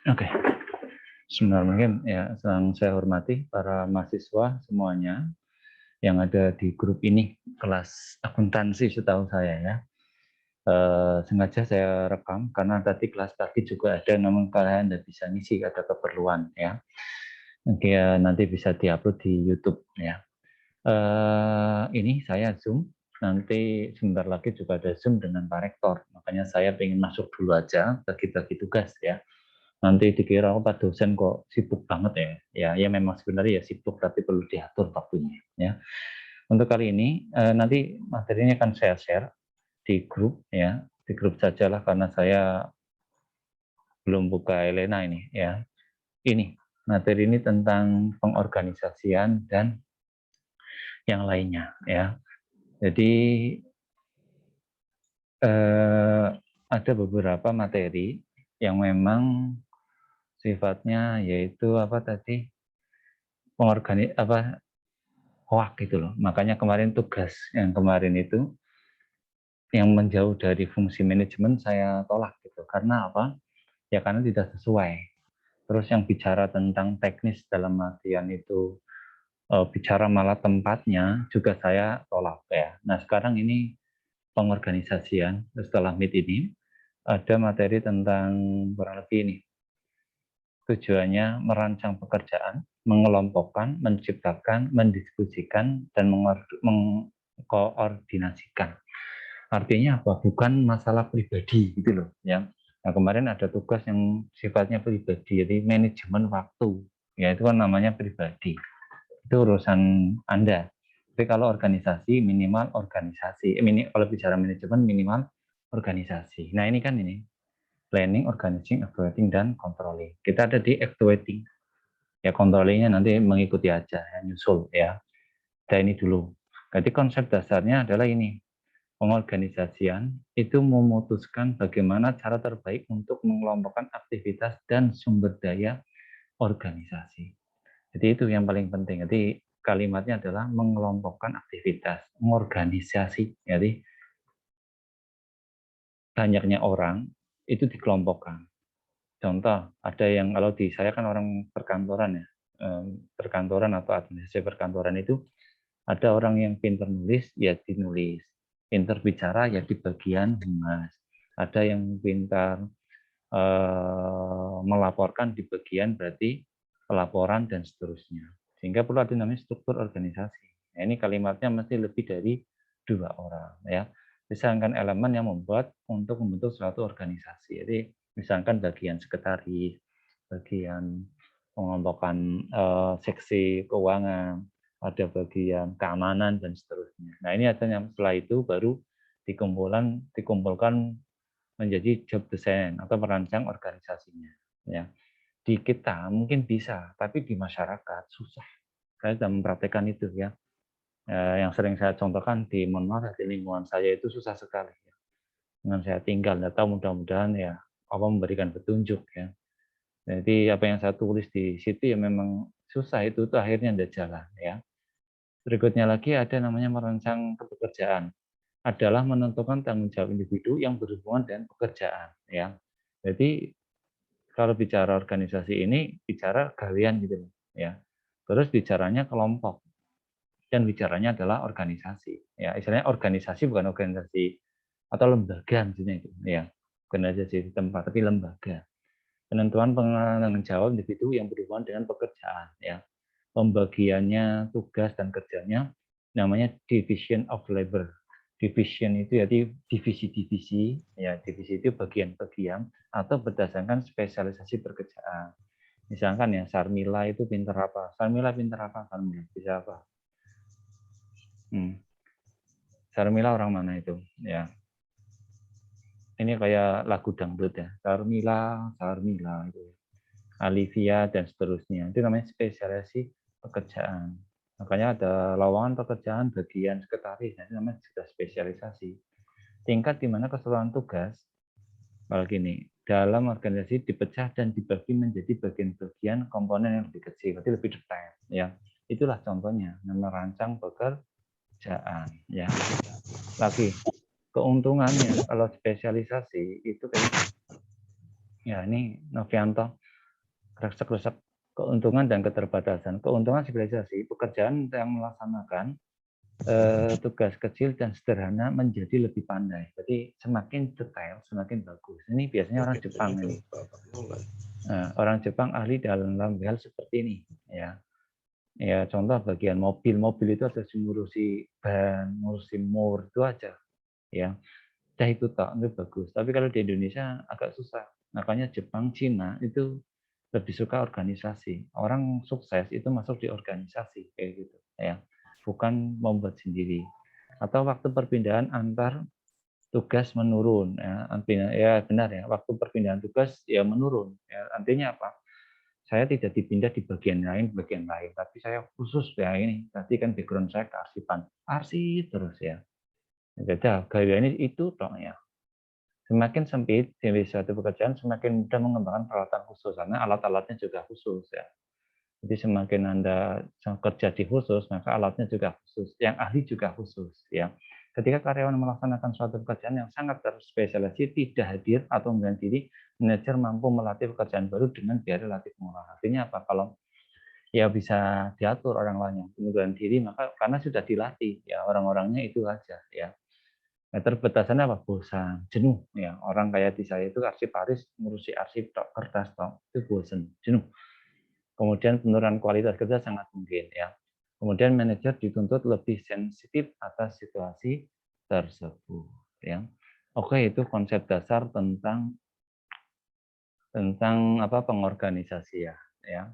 Oke, sebenarnya mungkin ya yang saya hormati para mahasiswa semuanya yang ada di grup ini, kelas akuntansi setahu saya ya. Sengaja saya rekam karena tadi kelas pagi juga ada, namun kalian tidak bisa ngisi, ada keperluan ya. Oke, nanti bisa diupload di YouTube ya. Ini saya Zoom, nanti sebentar lagi juga ada Zoom dengan Pak Rektor. Makanya saya ingin masuk dulu aja, bagi-bagi tugas ya. Nanti dikira Pak dosen kok sibuk banget ya. Ya memang sebenarnya ya sibuk, tapi perlu diatur waktunya ya. Untuk kali ini nanti materinya akan saya share di grup ya, di grup sajalah karena saya belum buka Elena ini ya. Ini materi ini tentang pengorganisasian dan yang lainnya ya. Jadi ada beberapa materi yang memang sifatnya yaitu apa tadi hoak gitu loh. Makanya kemarin tugas yang kemarin itu yang menjauh dari fungsi manajemen saya tolak gitu. Karena apa? Ya karena tidak sesuai. Terus yang bicara tentang teknis dalam artian itu bicara malah tempatnya juga saya tolak ya. Nah sekarang ini pengorganisasian setelah meet ini ada materi tentang kurang lebih ini. Tujuannya merancang pekerjaan, mengelompokkan, menciptakan, mendiskusikan, dan mengkoordinasikan. Artinya apa? Bukan masalah pribadi gitu loh ya. Nah, kemarin ada tugas yang sifatnya pribadi, jadi manajemen waktu. Ya itu kan namanya pribadi. Itu urusan Anda. Tapi kalau organisasi minimal organisasi. Kalau bicara manajemen minimal organisasi. Nah, ini kan ini planning, organizing, evaluating, dan controlling. Kita ada di evaluating. Ya controllingnya nanti mengikuti aja, ya, nyusul ya. Dan ini dulu. Jadi konsep dasarnya adalah ini. Pengorganisasian itu memutuskan bagaimana cara terbaik untuk mengelompokkan aktivitas dan sumber daya organisasi. Jadi itu yang paling penting. Jadi kalimatnya adalah mengelompokkan aktivitas, mengorganisasi. Jadi banyaknya orang itu dikelompokkan. Contoh, ada yang kalau di saya kan orang perkantoran ya, perkantoran atau administrasi perkantoran itu ada orang yang pintar nulis, ya dinulis. Pintar bicara, ya di bagian humas. Ada yang pintar melaporkan di bagian berarti pelaporan dan seterusnya. Sehingga perlu ada namanya struktur organisasi. Nah, ini kalimatnya mesti lebih dari 2 orang ya. Misalkan elemen yang membuat untuk membentuk suatu organisasi. Jadi misalkan bagian sekretaris, bagian pengelompokan seksi keuangan, ada bagian keamanan dan seterusnya. Nah, ini artinya setelah itu baru dikumpulkan menjadi job design atau merancang organisasinya. Ya, di kita mungkin bisa, tapi di masyarakat susah. Saya sudah mempraktekkan itu ya. Yang sering saya contohkan di di lingkungan saya itu susah sekali. Ya. Dengan saya tinggal, tidak tahu mudah-mudahan ya Allah memberikan petunjuk ya. Jadi apa yang saya tulis di situ ya memang susah itu akhirnya tidak jalan ya. Berikutnya lagi ada namanya merancang pekerjaan adalah menentukan tanggung jawab individu yang berhubungan dengan pekerjaan ya. Jadi kalau bicara organisasi ini bicara kalian gitu ya. Terus bicaranya kelompok dan bicaranya adalah organisasi. Ya, istilahnya organisasi bukan organisasi atau lembaga misalnya itu ya. Bukan aja di tempat tapi lembaga. Penentuan tanggung jawab individu yang berhubungan dengan pekerjaan ya. Pembagiannya tugas dan kerjanya namanya division of labor. Division itu jadi divisi-divisi, ya divisi itu bagian-bagian atau berdasarkan spesialisasi pekerjaan. Misalkan ya Sarmila itu pinter apa? Sarmila pinter apa? Sarmila bisa apa? Sarmila orang mana itu? Ya, ini kayak lagu dangdut ya. Sarmila, Sarmila itu. Alivia dan seterusnya. Itu namanya spesialisasi pekerjaan. Makanya ada lowongan pekerjaan bagian sekretaris, itu namanya sudah spesialisasi. Tingkat di mana keseluruhan tugas, kalau gini, dalam organisasi dipecah dan dibagi menjadi bagian-bagian komponen yang lebih kecil, berarti lebih detail. Ya, itulah contohnya, merancang pekerjaan. Ya, lagi keuntungannya kalau spesialisasi itu kayak ya ini Novianto. resek-resek keuntungan dan keterbatasan. Keuntungan sivilisasi, pekerjaan yang melaksanakan tugas kecil dan sederhana menjadi lebih pandai. Jadi semakin detail, semakin bagus. Ini biasanya orang Jepang ini. Orang Jepang ahli dalam hal seperti ini. Ya, contoh bagian mobil itu ada ngurusi ban, ngurusi mur itu aja. Ya, itu tak, itu bagus. Tapi kalau di Indonesia agak susah. Makanya Jepang, Cina itu lebih suka organisasi. Orang sukses itu masuk di organisasi kayak gitu. Ya, bukan membuat sendiri. Atau waktu perpindahan antar tugas menurun, ya benar ya, waktu perpindahan tugas ya menurun. Ya, artinya apa? Saya tidak dipindah di bagian lain, tapi saya khusus ya ini. Tadi kan background saya kearsipan, arsip terus ya. Jadi gaya ini itu toh ya. Semakin sempit di suatu pekerjaan, semakin mudah mengembangkan peralatan khusus karena alat-alatnya juga khusus ya. Jadi semakin Anda kerja di khusus, maka alatnya juga khusus, yang ahli juga khusus ya. Ketika karyawan melaksanakan suatu pekerjaan yang sangat terspesialisasi tidak hadir atau mengganti diri, manajer mampu melatih pekerjaan baru dengan biaya relatif murah. Artinya apa? Kalau ya bisa diatur orang lain yang pengunduran diri, maka karena sudah dilatih ya orang-orangnya itu aja ya. Nah, terbatasannya apa? Bosan, jenuh ya. Orang kayak di saya itu arsiparis ngurusi arsip tok, kertas tok, itu bosan, jenuh. Kemudian penurunan kualitas kerja sangat mungkin ya. Kemudian manajer dituntut lebih sensitif atas situasi tersebut ya. Oke, itu konsep dasar tentang pengorganisasian ya.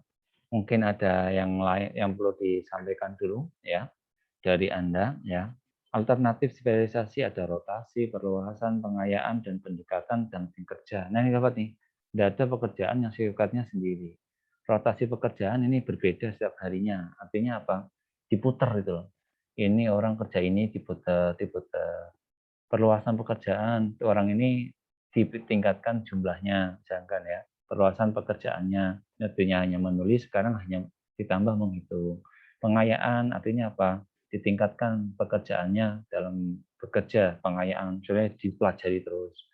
Mungkin ada yang lain yang perlu disampaikan dulu ya dari Anda ya. Alternatif spesialisasi ada rotasi, perluasan, pengayaan, dan pendekatan dan tim kerja. Nah, ini dapat nih. Tidak ada pekerjaan yang sifatnya sendiri. Rotasi pekerjaan ini berbeda setiap harinya. Artinya apa? Diputar itu loh. Ini orang kerja ini diputar. Perluasan pekerjaan, orang ini ditingkatkan jumlahnya, misalkan ya. Perluasan pekerjaannya, notabene hanya menulis, sekarang hanya ditambah menghitung. Pengayaan artinya apa? Ditingkatkan pekerjaannya dalam bekerja, pengayaan, sudah dipelajari terus.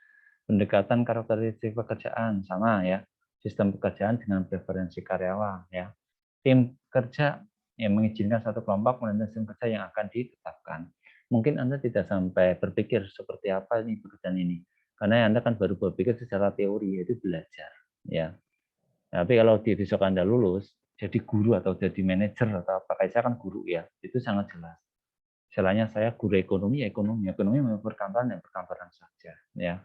Pendekatan karakteristik pekerjaan sama ya, sistem pekerjaan dengan preferensi karyawan ya. Tim kerja yang mengizinkan satu kelompok menentukan sistem kerja yang akan ditetapkan. Mungkin Anda tidak sampai berpikir seperti apa ini pekerjaan ini, karena Anda kan baru berpikir secara teori, yaitu belajar ya. Tapi kalau di besok Anda lulus jadi guru atau jadi manajer atau apa, kayak saya kan guru ya, itu sangat jelas. Istilahnya saya guru ekonomi, ekonomi perkantoran dan perkantoran saja ya.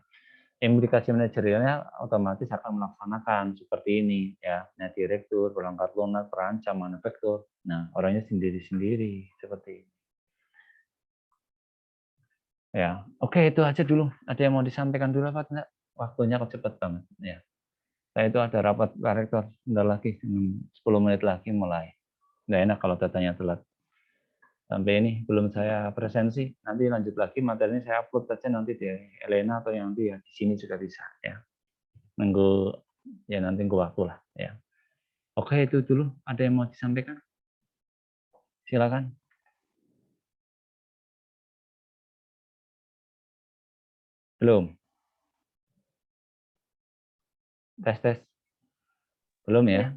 Implikasi manajerialnya otomatis akan melaksanakan seperti ini ya. Nah, direktur, perangkat lunak, perancang, manufaktur. Nah, orangnya sendiri-sendiri seperti ini. Ya, oke itu aja dulu. Ada yang mau disampaikan dulu Pak? Enggak? Waktunya kok cepat banget ya. Saya itu ada rapat Pak Rektor sebentar lagi 10 menit lagi mulai. Nggak enak kalau datanya telat. Sampai ini belum saya presensi, nanti lanjut lagi materinya saya upload saja nanti di Elena atau yang nanti ya di sini juga bisa ya. Nunggu ya nanti nunggu waktu lah ya. Oke itu dulu. Ada yang mau disampaikan? Silakan. Belum. Tes. Belum ya?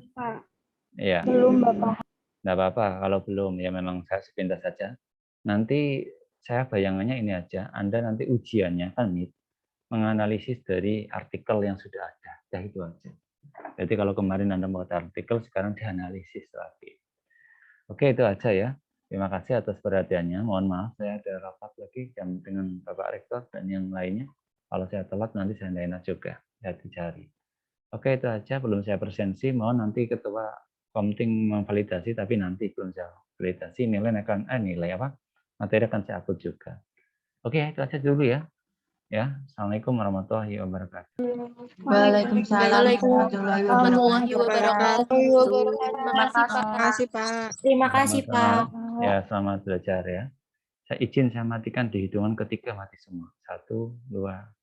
Iya. Belum, Bapak. Nggak apa-apa kalau belum ya memang saya sepintas saja. Nanti saya bayangannya ini aja. Anda nanti ujiannya kan menganalisis dari artikel yang sudah ada. Ya itu aja. Jadi kalau kemarin Anda mau artikel, sekarang dianalisis lagi. Oke, itu aja ya. Terima kasih atas perhatiannya. Mohon maaf, saya ada rapat lagi dengan Bapak Rektor dan yang lainnya. Kalau saya telat, nanti saya tidak enak juga. Saya dicari. Oke, itu aja. Belum saya presensi. Mohon nanti Ketua Komting memvalidasi, tapi nanti belum saya validasi. Nilai apa? Materi akan saya upload juga. Oke, itu aja dulu ya. Ya, Assalamualaikum warahmatullahi wabarakatuh. Waalaikumsalam warahmatullahi wabarakatuh. Terima kasih, Pak. Terima kasih, Pak. Ya, selamat belajar ya. Saya izin saya matikan di hitungan ketiga mati semua. 1, 2,